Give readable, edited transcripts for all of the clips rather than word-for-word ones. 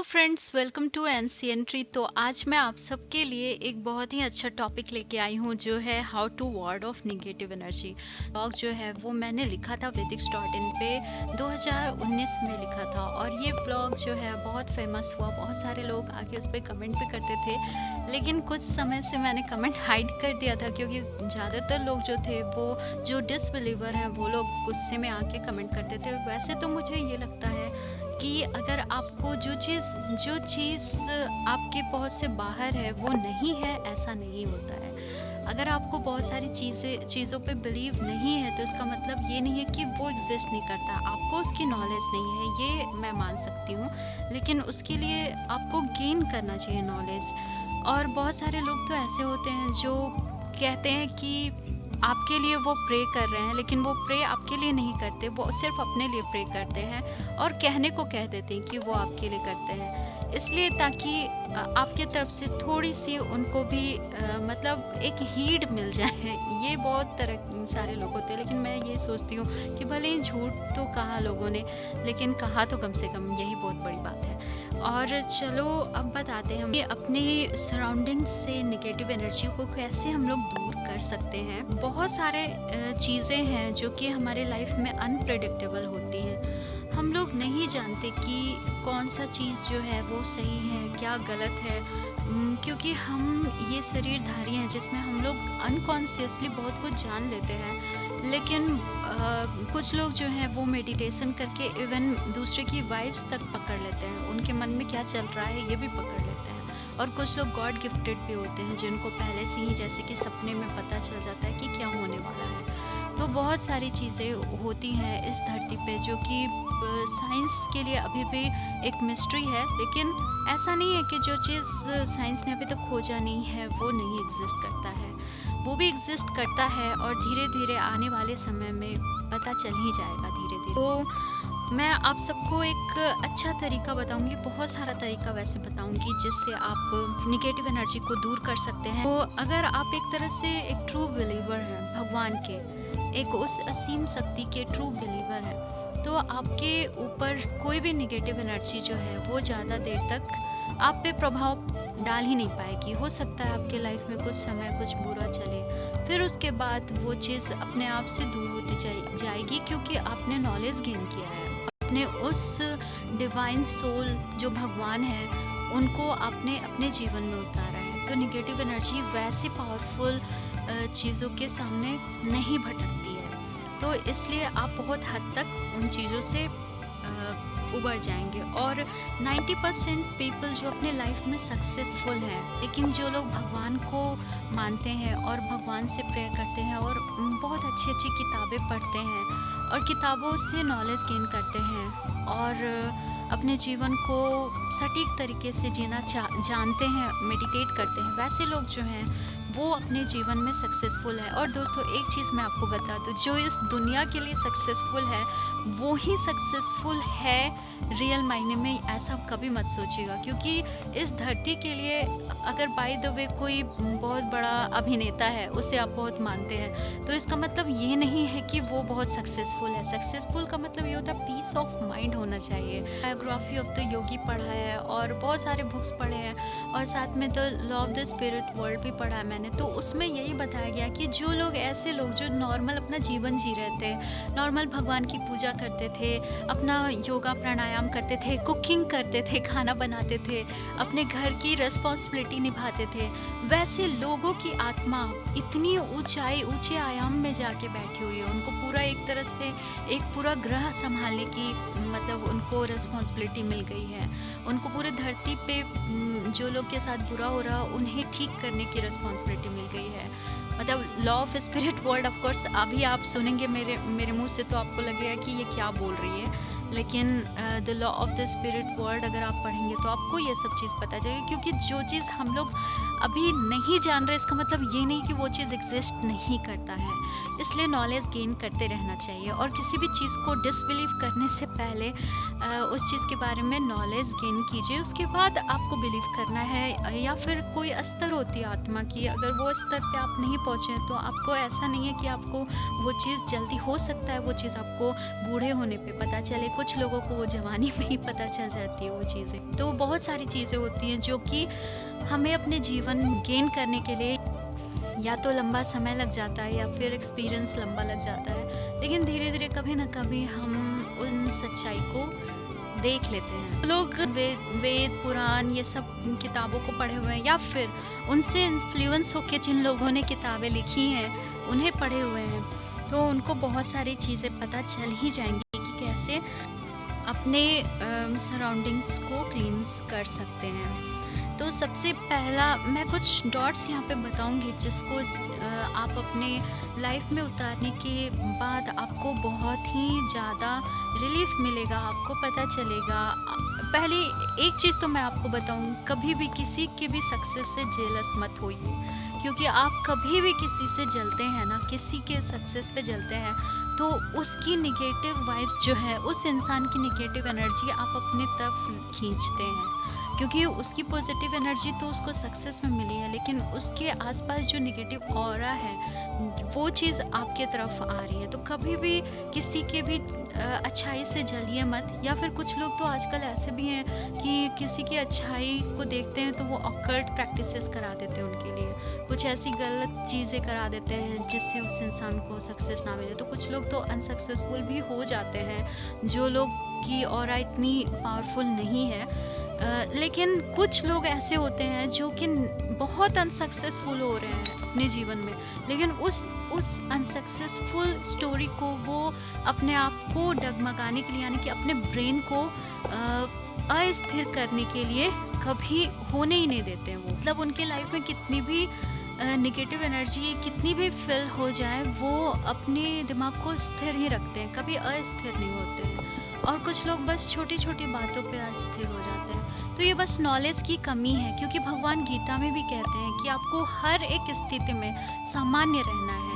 Friends, welcome to NCN tree. तो आज मैं आप सबके लिए एक बहुत ही अच्छा टॉपिक लेके आई हूँ जो है how to ward off negative energy. Blog जो है वो मैंने लिखा था Vedix.in पे 2019 में लिखा था और ये ब्लॉग जो है बहुत फेमस हुआ। बहुत सारे लोग आके उस पर कमेंट भी करते थे, लेकिन कुछ समय से मैंने कमेंट हाइड कर दिया था क्योंकि ज़्यादातर लोग जो थे वो जो डिसबिलीवर हैं वो लोग गुस्से में आके कमेंट करते थे। वैसे तो मुझे ये लगता है कि अगर आपको जो चीज़ आपके पहुंच से बाहर है वो नहीं है, ऐसा नहीं होता है। अगर आपको बहुत सारी चीज़ों पे बिलीव नहीं है तो इसका मतलब ये नहीं है कि वो एग्जिस्ट नहीं करता। आपको उसकी नॉलेज नहीं है, ये मैं मान सकती हूँ, लेकिन उसके लिए आपको गेन करना चाहिए नॉलेज। और बहुत सारे लोग तो ऐसे होते हैं जो कहते हैं कि आपके लिए वो प्रे कर रहे हैं, लेकिन वो प्रे आपके लिए नहीं करते, वो सिर्फ अपने लिए प्रे करते हैं और कहने को कह देते हैं कि वो आपके लिए करते हैं, इसलिए ताकि आपके तरफ से थोड़ी सी उनको भी मतलब एक हीड मिल जाए। ये बहुत तरह सारे लोग होते हैं, लेकिन मैं ये सोचती हूँ कि भले ही झूठ तो कहा लोगों ने, लेकिन कहा तो कम से कम, यही बहुत बड़ी बात है। और चलो अब बताते हैं हम अपने सराउंडिंग्स से नेगेटिव एनर्जी को कैसे हम लोग दूर कर सकते हैं। बहुत सारे चीज़ें हैं जो कि हमारे लाइफ में अनप्रेडिक्टेबल होती हैं। हम लोग नहीं जानते कि कौन सा चीज़ जो है वो सही है, क्या गलत है, क्योंकि हम ये शरीरधारी हैं जिसमें हम लोग अनकॉन्शियसली बहुत कुछ जान लेते हैं। लेकिन कुछ लोग जो हैं वो मेडिटेशन करके इवन दूसरे की वाइब्स तक पकड़ लेते हैं, उनके मन में क्या चल रहा है ये भी पकड़ लेते हैं। और कुछ लोग गॉड गिफ्टेड भी होते हैं जिनको पहले से ही जैसे कि सपने में पता चल जाता है कि क्या होने वाला है। तो बहुत सारी चीज़ें होती हैं इस धरती पे जो कि साइंस के लिए अभी भी एक मिस्ट्री है, लेकिन ऐसा नहीं है कि जो चीज़ साइंस ने अभी तक खोजा नहीं है वो नहीं एग्जिस्ट करता है, वो भी एग्जिस्ट करता है और धीरे धीरे आने वाले समय में पता चल ही जाएगा धीरे धीरे। तो मैं आप सबको एक अच्छा तरीका बताऊंगी, बहुत सारा तरीका वैसे बताऊंगी जिससे आप निगेटिव एनर्जी को दूर कर सकते हैं। तो अगर आप एक तरह से एक ट्रू बिलीवर हैं भगवान के, एक उस असीम शक्ति के ट्रू बिलीवर हैं, तो आपके ऊपर कोई भी निगेटिव एनर्जी जो है वो ज़्यादा देर तक आप पे प्रभाव डाल ही नहीं पाएगी। हो सकता है आपके लाइफ में कुछ समय कुछ बुरा चले, फिर उसके बाद वो चीज़ अपने आप से दूर होती जाएगी क्योंकि आपने नॉलेज गेन किया है, आपने उस डिवाइन सोल जो भगवान है उनको आपने अपने जीवन में उतारा है। तो निगेटिव एनर्जी वैसे पावरफुल चीज़ों के सामने नहीं भटकती है, तो इसलिए आप बहुत हद तक उन चीज़ों से उबर जाएंगे। और 90% पीपल जो अपने लाइफ में सक्सेसफुल हैं, लेकिन जो लोग भगवान को मानते हैं और भगवान से प्रेयर करते हैं और बहुत अच्छी अच्छी किताबें पढ़ते हैं और किताबों से नॉलेज गेन करते हैं और अपने जीवन को सटीक तरीके से जीना जानते हैं, मेडिटेट करते हैं, वैसे लोग जो हैं वो अपने जीवन में सक्सेसफुल है। और दोस्तों एक चीज़ मैं आपको बता दूं, जो इस दुनिया के लिए सक्सेसफुल है वो ही सक्सेसफुल है रियल मायने में, ऐसा कभी मत सोचिएगा। क्योंकि इस धरती के लिए अगर बाय द वे कोई बहुत बड़ा अभिनेता है, उसे आप बहुत मानते हैं, तो इसका मतलब ये नहीं है कि वो बहुत सक्सेसफुल है। सक्सेसफुल का मतलब ये होता है पीस ऑफ माइंड होना चाहिए। बायोग्राफी ऑफ द योगी पढ़ा है और बहुत सारे बुक्स पढ़े हैं और साथ में the law of the spirit world भी पढ़ा है मैंने। तो उसमें यही बताया गया कि जो लोग ऐसे लोग जो नॉर्मल अपना जीवन जी रहे थे, नॉर्मल भगवान की पूजा करते थे, अपना योगा प्राणायाम करते थे, कुकिंग करते थे, खाना बनाते थे, अपने घर की रिस्पॉन्सिबिलिटी निभाते थे, वैसे लोगों की आत्मा इतनी ऊंचे आयाम में जाके बैठी हुई है। उनको पूरा एक तरह से एक पूरा ग्रह संभालने की मतलब उनको रिस्पॉन्सिबिलिटी मिल गई है। उनको पूरे धरती पे जो लोग के साथ बुरा हो रहा उन्हें ठीक करने की रिस्पॉन्सिबिलिटी मिल गई है। मतलब law of spirit world, of course अभी आप सुनेंगे मेरे मुंह से तो आपको लगेगा कि ये क्या बोल रही है, लेकिन the law of the spirit world अगर आप पढ़ेंगे तो आपको ये सब चीज़ पता चलेगी। क्योंकि जो चीज़ हम लोग अभी नहीं जान रहे इसका मतलब ये नहीं कि वो चीज़ एग्जिस्ट नहीं करता है, इसलिए नॉलेज गेन करते रहना चाहिए। और किसी भी चीज़ को डिसबिलीव करने से पहले उस चीज़ के बारे में नॉलेज गेन कीजिए, उसके बाद आपको बिलीव करना है। या फिर कोई स्तर होती है आत्मा की, अगर वो स्तर पे आप नहीं पहुँचे तो आपको ऐसा नहीं है कि आपको वो चीज़ जल्दी, हो सकता है वो चीज़ आपको बूढ़े होने पे पता चले, कुछ लोगों को वो जवानी में ही पता चल जाती है वो चीज़ें। तो बहुत सारी चीज़ें होती हैं जो कि हमें अपने जीवन गेन करने के लिए या तो लंबा समय लग जाता है या फिर एक्सपीरियंस लंबा लग जाता है, लेकिन धीरे धीरे कभी ना कभी हम उन सच्चाई को देख लेते हैं। लोग वेद पुराण ये सब किताबों को पढ़े हुए हैं या फिर उनसे इन्फ्लुएंस होकर जिन लोगों ने किताबें लिखी हैं उन्हें पढ़े हुए हैं, तो उनको बहुत सारी चीज़ें पता चल ही जाएंगी कि कैसे अपने सराउंडिंग्स को क्लींस कर सकते हैं। तो सबसे पहला मैं कुछ डॉट्स यहाँ पे बताऊंगी जिसको आप अपने लाइफ में उतारने के बाद आपको बहुत ही ज़्यादा रिलीफ मिलेगा, आपको पता चलेगा। पहले एक चीज़ तो मैं आपको बताऊं, कभी भी किसी के भी सक्सेस से जेलस मत होइए, क्योंकि आप कभी भी किसी से जलते हैं ना, किसी के सक्सेस पे जलते हैं, तो उसकी निगेटिव वाइब्स जो है, उस इंसान की निगेटिव एनर्जी आप अपनी तरफ खींचते हैं, क्योंकि उसकी पॉजिटिव एनर्जी तो उसको सक्सेस में मिली है, लेकिन उसके आसपास जो निगेटिव ऑरा है वो चीज़ आपके तरफ आ रही है। तो कभी भी किसी के भी अच्छाई से जलिए मत। या फिर कुछ लोग तो आजकल ऐसे भी हैं कि किसी की अच्छाई को देखते हैं तो वो ऑकल्ट प्रैक्टिसेस करा देते हैं उनके लिए, कुछ ऐसी गलत चीज़ें करा देते हैं जिससे उस इंसान को सक्सेस ना मिले। तो कुछ लोग तो अनसक्सेसफुल भी हो जाते हैं, जो लोग की ऑरा इतनी पावरफुल नहीं है। लेकिन कुछ लोग ऐसे होते हैं जो कि बहुत अनसक्सेसफुल हो रहे हैं अपने जीवन में, लेकिन उस अनसक्सेसफुल स्टोरी को वो अपने आप को डगमगाने के लिए, यानी कि अपने ब्रेन को अस्थिर करने के लिए कभी होने ही नहीं देते हैं। वो मतलब उनके लाइफ में कितनी भी नेगेटिव एनर्जी कितनी भी फिल हो जाए, वो अपने दिमाग को स्थिर ही रखते हैं, कभी अस्थिर नहीं होते हैं। और कुछ लोग बस छोटी छोटी बातों पे अस्थिर हो जाते हैं। तो ये बस नॉलेज की कमी है, क्योंकि भगवान गीता में भी कहते हैं कि आपको हर एक स्थिति में सामान्य रहना है।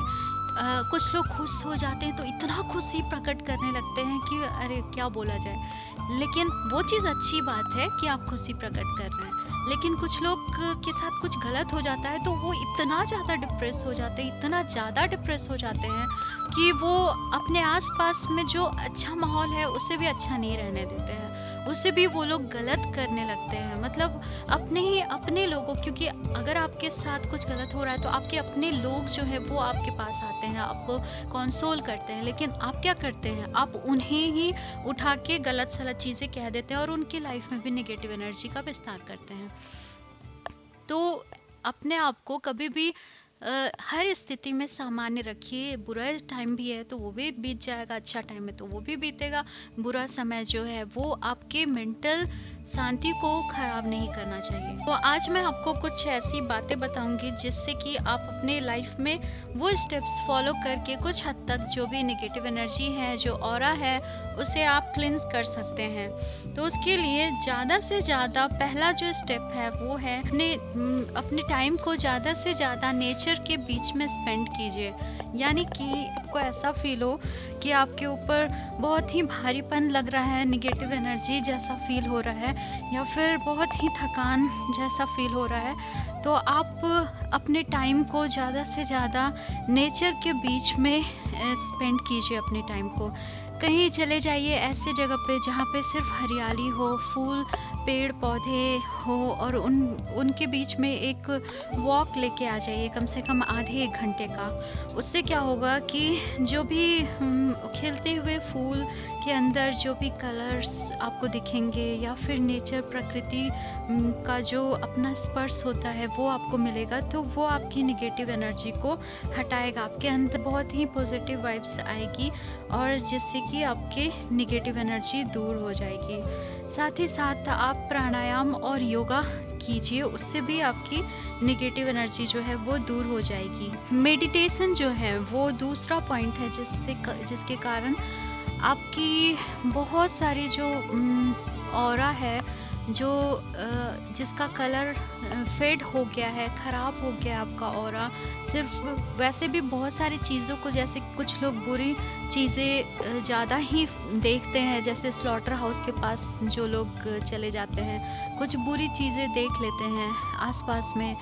कुछ लोग खुश हो जाते हैं तो इतना खुशी प्रकट करने लगते हैं कि अरे क्या बोला जाए, लेकिन वो चीज़ अच्छी बात है कि आप खुशी प्रकट कर रहे हैं। लेकिन कुछ लोग के साथ कुछ गलत हो जाता है तो वो इतना ज़्यादा डिप्रेस हो जाते हैं, इतना ज़्यादा डिप्रेस हो जाते हैं कि वो अपने आसपास में जो अच्छा माहौल है उसे भी अच्छा नहीं रहने देते हैं, उससे भी वो लोग गलत करने लगते हैं। मतलब अपने लोगों, क्योंकि अगर आपके साथ कुछ गलत हो रहा है तो आपके अपने लोग जो है वो आपके पास आते हैं, आपको कंसोल करते हैं, लेकिन आप क्या करते हैं, आप उन्हें ही उठा के गलत सलत चीज़ें कह देते हैं और उनकी लाइफ में भी नेगेटिव एनर्जी का विस्तार करते हैं। तो अपने आप को कभी भी हर स्थिति में सामान्य रखिए। बुरा टाइम भी है तो वो भी बीत जाएगा, अच्छा टाइम है तो वो भी बीतेगा। बुरा समय जो है वो आपके मेंटल शांति को खराब नहीं करना चाहिए। तो आज मैं आपको कुछ ऐसी बातें बताऊंगी जिससे कि आप अपने लाइफ में वो स्टेप्स फॉलो करके कुछ हद तक जो भी नेगेटिव एनर्जी है, जो ऑरा है, उसे आप क्लींस कर सकते हैं। तो उसके लिए ज़्यादा से ज़्यादा पहला जो स्टेप है वो है अपने टाइम को ज़्यादा से ज़्यादा नेचर के बीच में स्पेंड कीजिए। यानी कि आपको ऐसा फील हो कि आपके ऊपर बहुत ही भारीपन लग रहा है, नेगेटिव एनर्जी जैसा फील हो रहा है, या फिर बहुत ही थकान जैसा फील हो रहा है, तो आप अपने टाइम को ज़्यादा से ज़्यादा नेचर के बीच में स्पेंड कीजिए। अपने टाइम को कहीं चले जाइए ऐसे जगह पे जहाँ पे सिर्फ हरियाली हो, फूल पेड़ पौधे हो, और उनके बीच में एक वॉक लेके आ जाइए, कम से कम आधे एक घंटे का। उससे क्या होगा कि जो भी खिलते हुए फूल के अंदर जो भी कलर्स आपको दिखेंगे, या फिर नेचर प्रकृति का जो अपना स्पर्श होता है वो आपको मिलेगा, तो वो आपकी नेगेटिव एनर्जी को हटाएगा। आपके अंदर बहुत ही पॉजिटिव वाइब्स आएगी और जिससे कि आपके नेगेटिव एनर्जी दूर हो जाएगी। साथ ही साथ आप प्राणायाम और योगा कीजिए, उससे भी आपकी नेगेटिव एनर्जी जो है वो दूर हो जाएगी। मेडिटेशन जो है वो दूसरा पॉइंट है जिसके कारण आपकी बहुत सारी जो ऑरा है, जो जिसका कलर फेड हो गया है, ख़राब हो गया आपका ऑरा। सिर्फ वैसे भी बहुत सारी चीज़ों को, जैसे कुछ लोग बुरी चीज़ें ज़्यादा ही देखते हैं, जैसे स्लॉटर हाउस के पास जो लोग चले जाते हैं, कुछ बुरी चीज़ें देख लेते हैं आसपास में।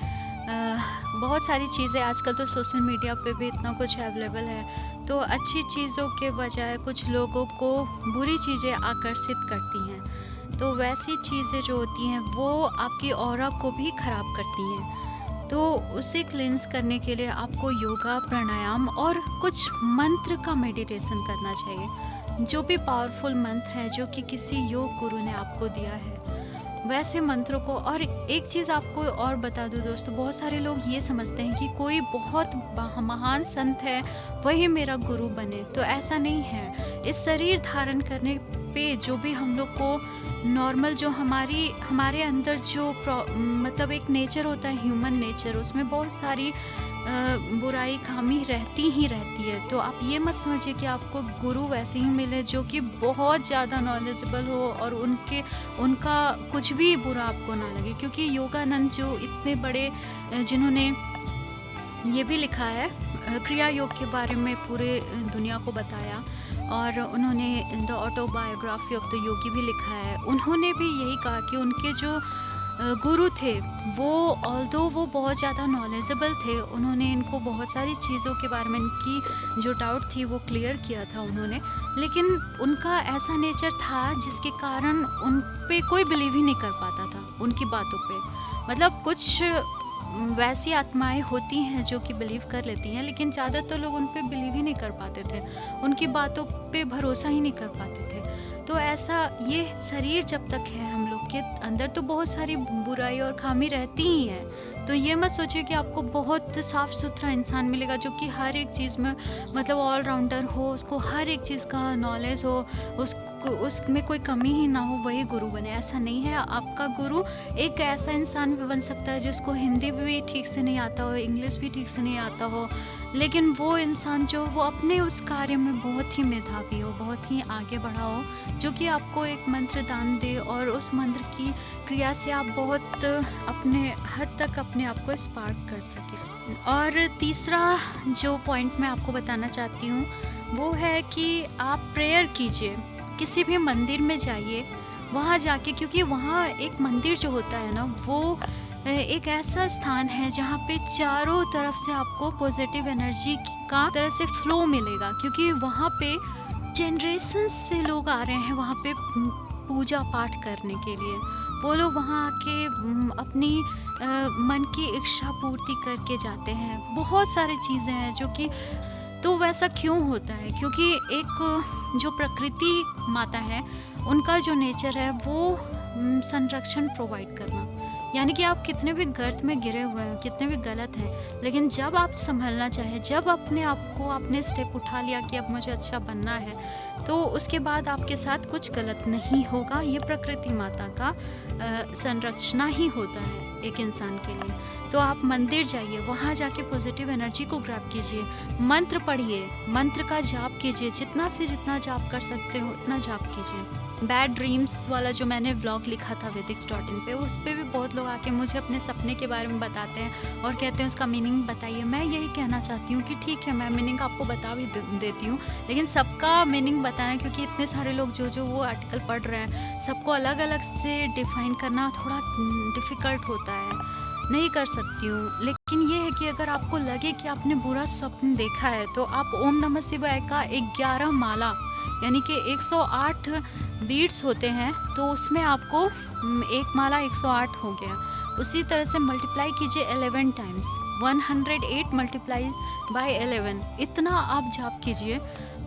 बहुत सारी चीज़ें आजकल तो सोशल मीडिया पे भी इतना कुछ अवेलेबल है, तो अच्छी चीज़ों के बजाय कुछ लोगों को बुरी चीज़ें आकर्षित करती हैं। तो वैसी चीज़ें जो होती हैं वो आपकी ऑरा को भी खराब करती हैं। तो उसे क्लींस करने के लिए आपको योगा, प्राणायाम और कुछ मंत्र का मेडिटेशन करना चाहिए। जो भी पावरफुल मंत्र है जो कि किसी योग गुरु ने आपको दिया है, वैसे मंत्रों को। और एक चीज़ आपको और बता दूं दोस्तों, बहुत सारे लोग ये समझते हैं कि कोई बहुत महान संत है वही मेरा गुरु बने, तो ऐसा नहीं है। इस शरीर धारण करने पे जो भी हम लोग को नॉर्मल जो हमारे अंदर जो मतलब एक नेचर होता है, ह्यूमन नेचर, उसमें बहुत सारी बुराई खामी रहती ही रहती है। तो आप ये मत समझिए कि आपको गुरु वैसे ही मिले जो कि बहुत ज़्यादा नॉलेजेबल हो और उनका कुछ भी बुरा आपको ना लगे। क्योंकि योगानंद जो इतने बड़े जिन्होंने ये भी लिखा है क्रिया योग के बारे में, पूरे दुनिया को बताया, और उन्होंने द ऑटोबायोग्राफी ऑफ द योगी भी लिखा है। उन्होंने भी यही कहा कि उनके जो गुरु थे वो ऑल्दो वो बहुत ज़्यादा नॉलेजेबल थे, उन्होंने इनको बहुत सारी चीज़ों के बारे में, इनकी जो डाउट थी वो क्लियर किया था उन्होंने, लेकिन उनका ऐसा नेचर था जिसके कारण उन पे कोई बिलीव ही नहीं कर पाता था उनकी बातों पे। मतलब कुछ वैसी आत्माएं होती हैं जो कि बिलीव कर लेती हैं, लेकिन ज़्यादातर लोग उन पे बिलीव ही नहीं कर पाते थे, उनकी बातों पे भरोसा ही नहीं कर पाते थे। तो ऐसा ये शरीर जब तक है हम लोग के अंदर तो बहुत सारी बुराई और खामी रहती ही है। तो ये मत सोचिए कि आपको बहुत साफ सुथरा इंसान मिलेगा जो कि हर एक चीज़ में मतलब ऑलराउंडर हो, उसको हर एक चीज़ का नॉलेज हो, उसमें कोई कमी ही ना हो, वही गुरु बने। ऐसा नहीं है। आपका गुरु एक ऐसा इंसान भी बन सकता है जिसको हिंदी भी ठीक से नहीं आता हो, इंग्लिश भी ठीक से नहीं आता हो, लेकिन वो इंसान जो वो अपने उस कार्य में बहुत ही मेधावी हो, बहुत ही आगे बढ़ा हो, जो कि आपको एक मंत्र दान दे और उस मंत्र की क्रिया से आप बहुत अपने हद तक अपने आप को स्पार्क कर सके। और तीसरा जो पॉइंट मैं आपको बताना चाहती हूँ वो है कि आप प्रेयर कीजिए, किसी भी मंदिर में जाइए, वहाँ जाके, क्योंकि वहाँ एक मंदिर जो होता है ना वो एक ऐसा स्थान है जहाँ पे चारों तरफ से आपको पॉजिटिव एनर्जी का तरह से फ्लो मिलेगा, क्योंकि वहाँ पे जनरेशन से लोग आ रहे हैं वहाँ पे पूजा पाठ करने के लिए। वो लोग वहाँ आके अपनी मन की इच्छा पूर्ति करके जाते हैं। बहुत सारी चीज़ें हैं जो कि, तो वैसा क्यों होता है? क्योंकि एक जो प्रकृति माता है उनका जो नेचर है वो संरक्षण प्रोवाइड करना, यानी कि आप कितने भी गर्त में गिरे हुए हैं, कितने भी गलत हैं, लेकिन जब आप संभलना चाहे, जब अपने आप को आपने स्टेप उठा लिया कि अब मुझे अच्छा बनना है, तो उसके बाद आपके साथ कुछ गलत नहीं होगा। ये प्रकृति माता का संरक्षण ही होता है एक इंसान के लिए। तो आप मंदिर जाइए, वहाँ जाके पॉजिटिव एनर्जी को ग्रैब कीजिए, मंत्र पढ़िए, मंत्र का जाप कीजिए, जितना से जितना जाप कर सकते हो उतना जाप कीजिए। बैड ड्रीम्स वाला जो मैंने व्लॉग लिखा था Vedix.in पे, उस पे भी बहुत लोग आके मुझे अपने सपने के बारे में बताते हैं और कहते हैं उसका मीनिंग बताइए। मैं यही कहना चाहती हूँ कि ठीक है, मैं मीनिंग आपको बता भी देती हूँ, लेकिन सबका मीनिंग बताना, क्योंकि इतने सारे लोग जो वो आर्टिकल पढ़ रहे हैं, सबको अलग अलग से डिफाइन करना थोड़ा डिफ़िकल्ट होता है, नहीं कर सकती हूँ। लेकिन ये है कि अगर आपको लगे कि आपने बुरा स्वप्न देखा है तो आप ओम नमः शिवाय का 11 माला, यानी कि 108 बीट्स होते हैं, तो उसमें आपको एक माला 108 हो गया। उसी तरह से मल्टीप्लाई कीजिए 11 टाइम्स, 108 मल्टीप्लाई बाय 11, इतना आप जाप कीजिए,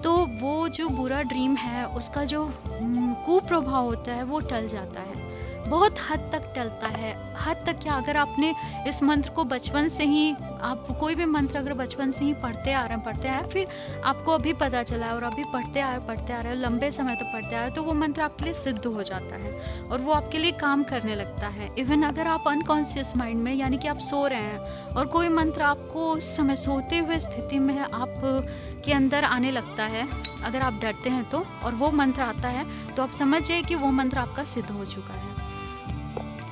तो वो जो बुरा ड्रीम है उसका जो कुप्रभाव होता है वो टल जाता है, बहुत हद तक टलता है। हद तक क्या, अगर आपने इस मंत्र को बचपन से ही, आप कोई भी मंत्र अगर बचपन से ही पढ़ते आ रहे हैं, फिर आपको अभी पता चला है और अभी पढ़ते आ रहे हैं, लंबे समय तक पढ़ते आ रहे हैं, तो वो मंत्र आपके लिए सिद्ध हो जाता है और वो आपके लिए काम करने लगता है। इवन अगर आप अनकॉन्शियस माइंड में, यानी कि आप सो रहे हैं और कोई मंत्र आपको उस समय सोते हुए स्थिति में आप के अंदर आने लगता है, अगर आप डरते हैं तो, और वो मंत्र आता है, तो आप समझ जाइए कि वो मंत्र आपका सिद्ध हो चुका है।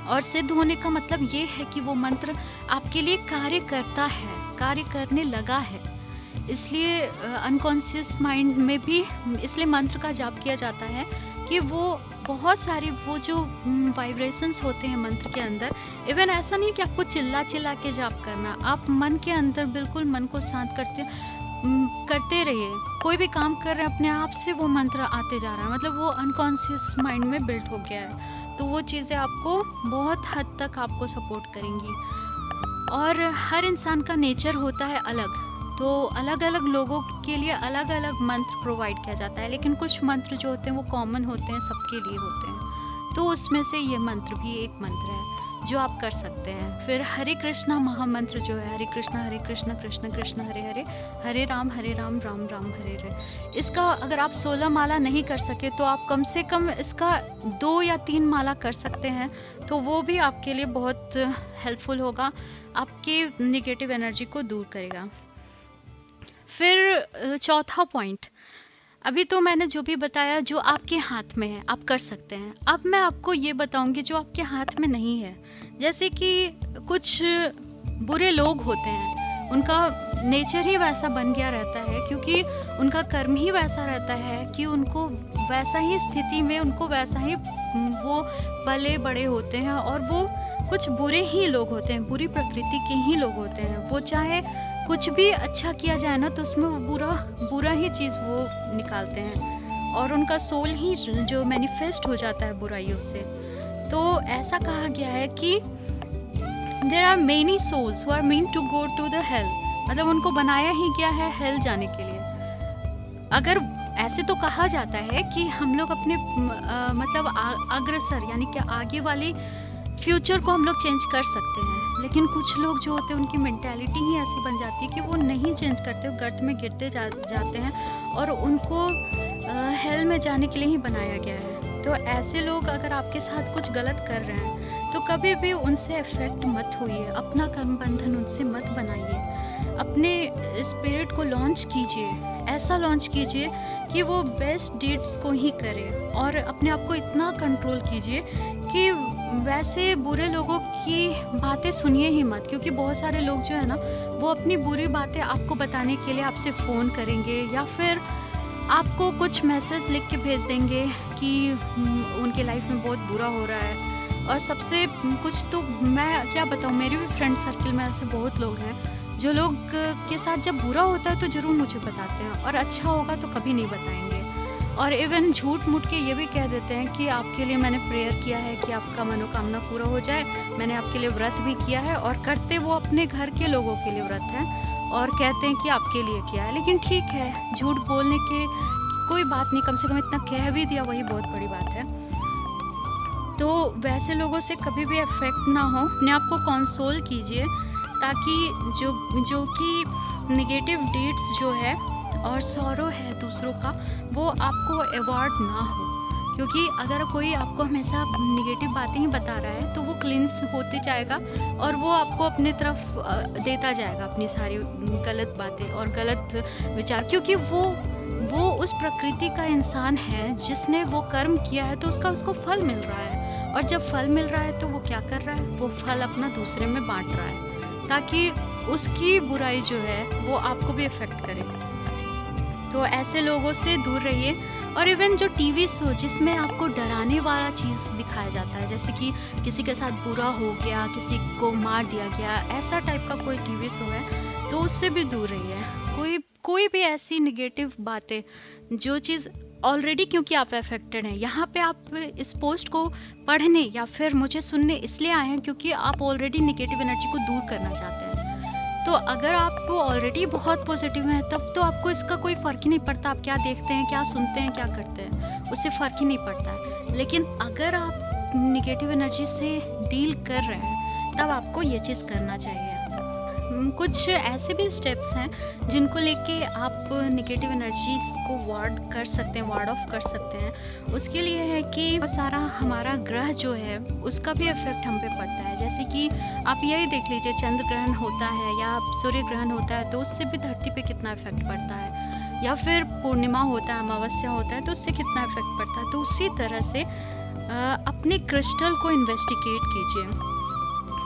और सिद्ध होने का मतलब ये है कि वो मंत्र आपके लिए कार्य करता है, कार्य करने लगा है। इसलिए अनकॉन्शियस माइंड में भी इसलिए मंत्र का जाप किया जाता है कि वो बहुत सारी वो जो वाइब्रेशंस होते हैं मंत्र के अंदर, इवन ऐसा नहीं कि आपको चिल्ला चिल्ला के जाप करना, आप मन के अंदर बिल्कुल मन को शांत करते करते रहिए। कोई भी काम कर रहे हैं अपने आप से वो मंत्र आते जा रहा है, मतलब वो अनकॉन्शियस माइंड में बिल्ट हो गया है। तो वो चीज़ें आपको बहुत हद तक आपको सपोर्ट करेंगी। और हर इंसान का नेचर होता है अलग, तो अलग अलग लोगों के लिए अलग अलग मंत्र प्रोवाइड किया जाता है, लेकिन कुछ मंत्र जो होते हैं वो कॉमन होते हैं, सबके लिए होते हैं। तो उसमें से ये मंत्र भी एक मंत्र है जो आप कर सकते हैं। फिर हरे कृष्णा महामंत्र जो है, हरे कृष्णा कृष्ण कृष्ण हरे हरे, हरे राम राम राम हरे हरे। इसका अगर आप 16 माला नहीं कर सके तो आप कम से कम इसका 2 या 3 माला कर सकते हैं, तो वो भी आपके लिए बहुत हेल्पफुल होगा, आपकी निगेटिव एनर्जी को दूर करेगा। फिर चौथा पॉइंट, अभी तो मैंने जो भी बताया जो आपके हाथ में है आप कर सकते हैं। अब मैं आपको ये बताऊंगी जो आपके हाथ में नहीं है। जैसे कि कुछ बुरे लोग होते हैं, उनका नेचर ही वैसा बन गया रहता है, क्योंकि उनका कर्म ही वैसा रहता है कि उनको वैसा ही स्थिति में उनको वैसा ही वो पले बड़े होते हैं, और वो कुछ बुरे ही लोग होते हैं, बुरी प्रकृति के ही लोग होते हैं। वो चाहे कुछ भी अच्छा किया जाए ना तो उसमें वो बुरा ही चीज़ वो निकालते हैं, और उनका सोल ही जो मैनिफेस्ट हो जाता है बुराइयों से। तो ऐसा कहा गया है कि there are many souls who are mean to go to the hell, मतलब उनको बनाया ही गया है हेल जाने के लिए। अगर ऐसे तो कहा जाता है कि हम लोग अपने मतलब अग्रसर यानी कि आगे वाली फ्यूचर को हम लोग चेंज कर सकते हैं, लेकिन कुछ लोग जो होते हैं उनकी मेंटालिटी ही ऐसी बन जाती है कि वो नहीं चेंज करते, वो गर्त में गिरते जाते हैं, और उनको हेल में जाने के लिए ही बनाया गया है। तो ऐसे लोग अगर आपके साथ कुछ गलत कर रहे हैं तो कभी भी उनसे अफेक्ट मत होइए, अपना कर्म बंधन उनसे मत बनाइए। अपने स्पिरिट को लॉन्च कीजिए, ऐसा लॉन्च कीजिए कि वो बेस्ट डीड्स को ही करे, और अपने आप को इतना कंट्रोल कीजिए कि वैसे बुरे लोगों की बातें सुनिए ही मत, क्योंकि बहुत सारे लोग जो है ना वो अपनी बुरी बातें आपको बताने के लिए आपसे फ़ोन करेंगे, या फिर आपको कुछ मैसेज लिख के भेज देंगे कि उनके लाइफ में बहुत बुरा हो रहा है। और सबसे कुछ तो मैं क्या बताऊँ, मेरे भी फ्रेंड सर्कल में ऐसे बहुत लोग हैं जो लोग के साथ जब बुरा होता है तो ज़रूर मुझे बताते हैं, और अच्छा होगा तो कभी नहीं बताएंगे। और इवन झूठ मूठ के ये भी कह देते हैं कि आपके लिए मैंने प्रेयर किया है कि आपका मनोकामना पूरा हो जाए, मैंने आपके लिए व्रत भी किया है, और करते वो अपने घर के लोगों के लिए व्रत है और कहते हैं कि आपके लिए किया है। लेकिन ठीक है, झूठ बोलने की कोई बात नहीं, कम से कम इतना कह भी दिया वही बहुत बड़ी बात है। तो वैसे लोगों से कभी भी अफेक्ट ना हो, अपने आप को कंसोल कीजिए, ताकि जो कि निगेटिव डीड्स जो है और सॉरो है दूसरों का, वो आपको अवॉइड ना हो। क्योंकि अगर कोई आपको हमेशा निगेटिव बातें ही बता रहा है तो वो क्लींस होते जाएगा, और वो आपको अपने तरफ देता जाएगा अपनी सारी गलत बातें और गलत विचार, क्योंकि वो उस प्रकृति का इंसान है जिसने वो कर्म किया है, तो उसको फल मिल रहा है। और जब फल मिल रहा है तो वो क्या कर रहा है, वो फल अपना दूसरे में बांट रहा है, ताकि उसकी बुराई जो है वो आपको भी इफेक्ट करे। तो ऐसे लोगों से दूर रहिए। और इवन जो टीवी शो जिसमें आपको डराने वाला चीज़ दिखाया जाता है, जैसे कि किसी के साथ बुरा हो गया, किसी को मार दिया गया, ऐसा टाइप का कोई टीवी शो है तो उससे भी दूर रहिए। कोई भी ऐसी निगेटिव बातें, जो चीज़ ऑलरेडी, क्योंकि आप अफेक्टेड हैं, यहाँ पे आप इस पोस्ट को पढ़ने या फिर मुझे सुनने इसलिए आए हैं क्योंकि आप ऑलरेडी निगेटिव एनर्जी को दूर करना चाहते हैं। तो अगर आप ऑलरेडी बहुत पॉजिटिव हैं तब तो आपको इसका कोई फ़र्क ही नहीं पड़ता, आप क्या देखते हैं, क्या सुनते हैं, क्या करते हैं, उससे फ़र्क ही नहीं पड़ता है। लेकिन अगर आप निगेटिव एनर्जी से डील कर रहे हैं तब आपको ये चीज़ करना चाहिए। कुछ ऐसे भी स्टेप्स हैं जिनको लेके आप निगेटिव एनर्जीज को वार्ड ऑफ कर सकते हैं। उसके लिए है कि बहुत सारा हमारा ग्रह जो है उसका भी इफेक्ट हम पे पड़ता है। जैसे कि आप यही देख लीजिए, चंद्र ग्रहण होता है या सूर्य ग्रहण होता है तो उससे भी धरती पे कितना इफेक्ट पड़ता है, या फिर पूर्णिमा होता है, अमावस्या होता है तो उससे कितना इफेक्ट पड़ता है। तो उसी तरह से अपने क्रिस्टल को इन्वेस्टिगेट कीजिए।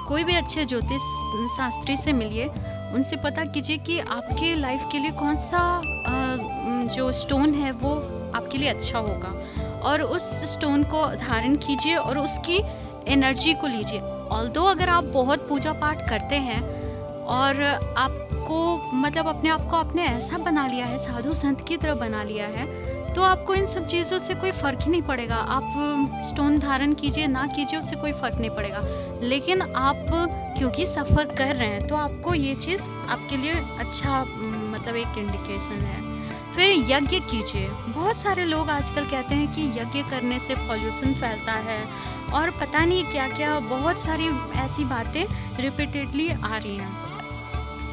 कोई भी अच्छे ज्योतिष शास्त्री से मिलिए, उनसे पता कीजिए कि आपके लाइफ के लिए कौन सा जो स्टोन है वो आपके लिए अच्छा होगा, और उस स्टोन को धारण कीजिए और उसकी एनर्जी को लीजिए। ऑल्दो अगर आप बहुत पूजा पाठ करते हैं और आपको मतलब अपने आप को आपने ऐसा बना लिया है, साधु संत की तरह बना लिया है, तो आपको इन सब चीज़ों से कोई फ़र्क ही नहीं पड़ेगा। आप स्टोन धारण कीजिए ना कीजिए, उससे कोई फ़र्क नहीं पड़ेगा। लेकिन आप क्योंकि सफ़र कर रहे हैं तो आपको ये चीज़ आपके लिए अच्छा मतलब एक इंडिकेशन है। फिर यज्ञ कीजिए। बहुत सारे लोग आजकल कहते हैं कि यज्ञ करने से पॉल्यूशन फैलता है और पता नहीं क्या क्या, बहुत सारी ऐसी बातें रिपीटेडली आ रही हैं।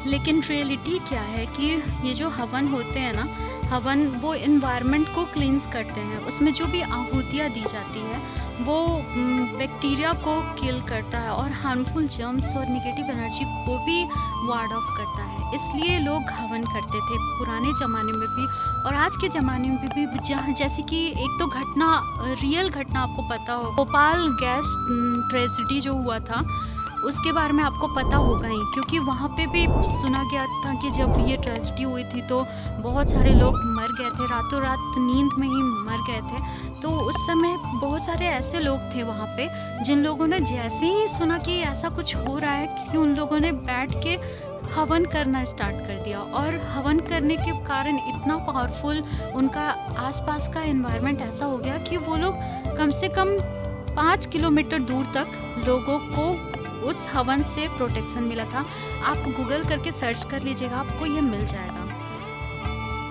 लेकिन रियलिटी क्या है कि ये जो हवन होते हैं ना, हवन वो इन्वायरमेंट को क्लींस करते हैं। उसमें जो भी आहुतियाँ दी जाती है वो बैक्टीरिया को किल करता है और हार्मफुल जर्म्स और नेगेटिव एनर्जी को भी वार्ड ऑफ करता है। इसलिए लोग हवन करते थे पुराने ज़माने में भी और आज के ज़माने में भी। जैसे कि एक तो घटना, रियल घटना आपको पता हो, भोपाल गैस ट्रेजेडी जो हुआ था उसके बारे में आपको पता होगा ही, क्योंकि वहाँ पे भी सुना गया था कि जब ये ट्रेजेडी हुई थी तो बहुत सारे लोग मर गए थे, रातों रात नींद में ही मर गए थे। तो उस समय बहुत सारे ऐसे लोग थे वहाँ पे जिन लोगों ने जैसे ही सुना कि ऐसा कुछ हो रहा है कि उन लोगों ने बैठ के हवन करना स्टार्ट कर दिया। और हवन करने के कारण इतना पावरफुल उनका आसपास का एनवायरनमेंट ऐसा हो गया कि वो लोग कम से कम 5 किलोमीटर दूर तक लोगों को उस हवन से प्रोटेक्शन मिला था। आप गूगल करके सर्च कर लीजिएगा, आपको ये मिल जाएगा,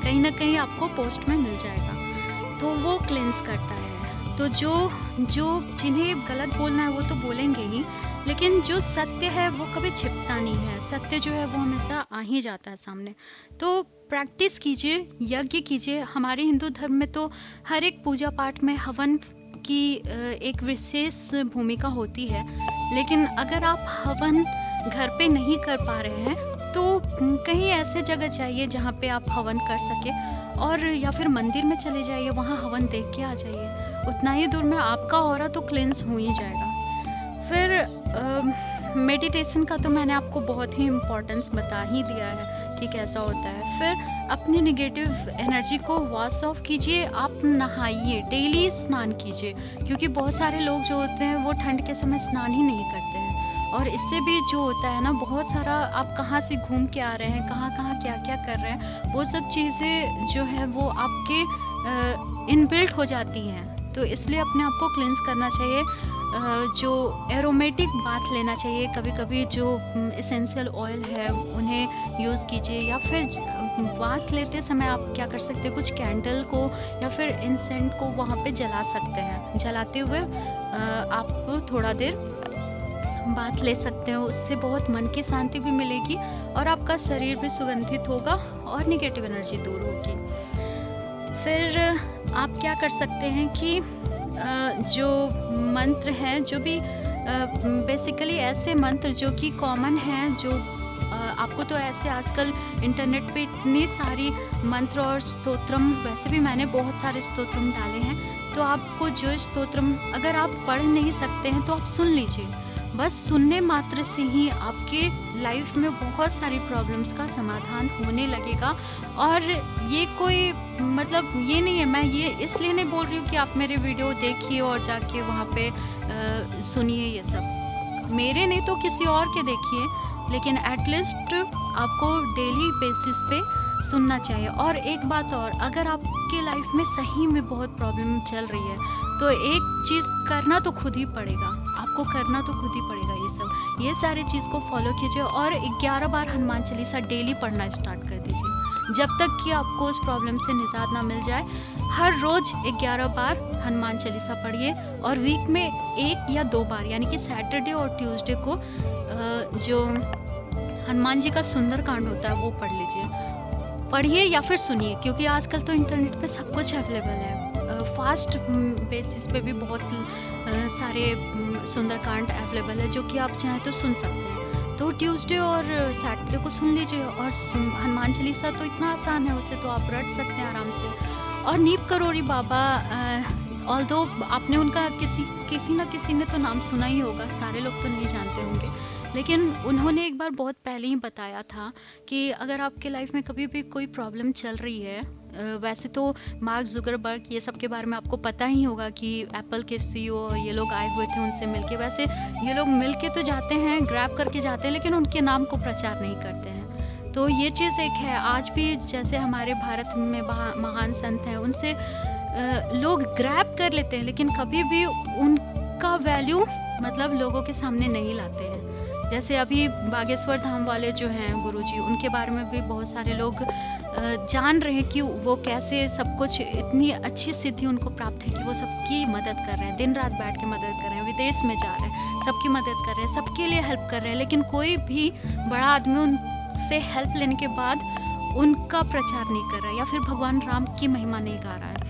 कहीं ना कहीं आपको पोस्ट में मिल जाएगा। तो वो क्लेंस करता है। तो जो जिन्हें गलत बोलना है वो तो बोलेंगे ही, लेकिन जो सत्य है वो कभी छिपता नहीं है। सत्य जो है वो हमेशा आ ही जाता है सामने। तो प्रैक्टिस कीजिए, यज्ञ कीजिए। हमारे हिंदू धर्म में तो हर एक पूजा पाठ में हवन की एक विशेष भूमिका होती है। लेकिन अगर आप हवन घर पे नहीं कर पा रहे हैं तो कहीं ऐसे जगह जाइए जहाँ पे आप हवन कर सके, और या फिर मंदिर में चले जाइए, वहाँ हवन देख के आ जाइए। उतना ही दूर में आपका ऑरा तो क्लेंस हो ही जाएगा। फिर मेडिटेशन का तो मैंने आपको बहुत ही इम्पोर्टेंस बता ही दिया है कि कैसा होता है। फिर अपनी नेगेटिव एनर्जी को वॉश ऑफ कीजिए। आप नहाइए, डेली स्नान कीजिए, क्योंकि बहुत सारे लोग जो होते हैं वो ठंड के समय स्नान ही नहीं करते हैं। और इससे भी जो होता है ना, बहुत सारा आप कहाँ से घूम के आ रहे हैं, कहाँ कहाँ क्या क्या कर रहे हैं, वो सब चीज़ें जो है वो आपके इनबिल्ट हो जाती हैं। तो इसलिए अपने आप को क्लींस करना चाहिए। जो एरोमेटिक बाथ लेना चाहिए, कभी कभी जो एसेंशियल ऑयल है उन्हें यूज़ कीजिए। या फिर बाथ लेते समय आप क्या कर सकते हैं, कुछ कैंडल को या फिर इंसेंट को वहाँ पे जला सकते हैं। जलाते हुए आप थोड़ा देर बात ले सकते हो। उससे बहुत मन की शांति भी मिलेगी और आपका शरीर भी सुगंधित होगा और नेगेटिव एनर्जी दूर होगी। फिर आप क्या कर सकते हैं कि जो मंत्र हैं, जो भी बेसिकली ऐसे मंत्र जो कि कॉमन हैं, जो आपको तो ऐसे आजकल इंटरनेट पे इतनी सारी मंत्र और स्तोत्रम, वैसे भी मैंने बहुत सारे स्तोत्रम डाले हैं। तो आपको जो स्तोत्रम अगर आप पढ़ नहीं सकते हैं तो आप सुन लीजिए। बस सुनने मात्र से ही आपके लाइफ में बहुत सारी प्रॉब्लम्स का समाधान होने लगेगा। और ये कोई मतलब ये नहीं है, मैं ये इसलिए नहीं बोल रही हूँ कि आप मेरे वीडियो देखिए और जाके वहाँ पे सुनिए ये सब, मेरे नहीं तो किसी और के देखिए, लेकिन एटलीस्ट आपको डेली बेसिस पे सुनना चाहिए। और एक बात और, अगर आपके लाइफ में सही में बहुत प्रॉब्लम चल रही है तो एक चीज़ करना तो खुद ही पड़ेगा, आपको करना तो खुद ही पड़ेगा। ये सारी चीज़ को फॉलो कीजिए और 11 बार हनुमान चालीसा डेली पढ़ना स्टार्ट कर दीजिए, जब तक कि आपको उस प्रॉब्लम से निजात ना मिल जाए। हर रोज 11 बार हनुमान चालीसा पढ़िए और वीक में 1 या 2 बार, यानी कि सैटरडे और ट्यूसडे को जो हनुमान जी का सुंदरकांड होता है वो पढ़ लीजिए, पढ़िए या फिर सुनिए, क्योंकि आजकल तो इंटरनेट पे सब कुछ अवेलेबल है। फास्ट बेसिस पे भी बहुत सारे सुंदरकांड अवेलेबल है जो कि आप चाहें तो सुन सकते हैं। तो ट्यूसडे और सैटरडे को सुन लीजिए। और हनुमान चालीसा तो इतना आसान है, उसे तो आप रट सकते हैं आराम से। और नीप करोड़ी बाबा ऑल्दो आपने उनका किसी ना किसी ने तो नाम सुना ही होगा, सारे लोग तो नहीं जानते होंगे, लेकिन उन्होंने एक बार बहुत पहले ही बताया था कि अगर आपके लाइफ में कभी भी कोई प्रॉब्लम चल रही है, वैसे तो मार्क जुकरबर्ग ये सब के बारे में आपको पता ही होगा कि एप्पल के सीईओ ये लोग आए हुए थे उनसे मिलके, वैसे ये लोग मिलके तो जाते हैं, ग्रैब करके जाते हैं, लेकिन उनके नाम को प्रचार नहीं करते हैं। तो ये चीज़ एक है, आज भी जैसे हमारे भारत में महान संत हैं, उनसे लोग ग्रैब कर लेते हैं, लेकिन कभी भी उनका वैल्यू मतलब लोगों के सामने नहीं लाते हैं। जैसे अभी बागेश्वर धाम वाले जो हैं गुरुजी, उनके बारे में भी बहुत सारे लोग जान रहे हैं कि वो कैसे सब कुछ, इतनी अच्छी सिद्धि उनको प्राप्त है कि वो सबकी मदद कर रहे हैं, दिन रात बैठ के मदद कर रहे हैं, विदेश में जा रहे हैं, सबकी मदद कर रहे हैं, सबके लिए हेल्प कर रहे हैं, लेकिन कोई भी बड़ा आदमी उनसे हेल्प लेने के बाद उनका प्रचार नहीं कर रहा है या फिर भगवान राम की महिमा नहीं गा रहा है।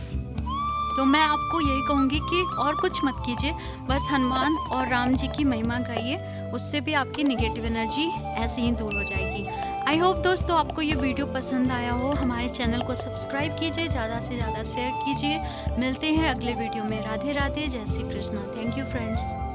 तो मैं आपको यही कहूँगी कि और कुछ मत कीजिए, बस हनुमान और राम जी की महिमा गाइए, उससे भी आपकी नेगेटिव एनर्जी ऐसे ही दूर हो जाएगी। आई होप दोस्तों आपको ये वीडियो पसंद आया हो। हमारे चैनल को सब्सक्राइब कीजिए, ज़्यादा से ज़्यादा शेयर कीजिए। मिलते हैं अगले वीडियो में। राधे राधे, जय Shri Krishna. Thank you friends.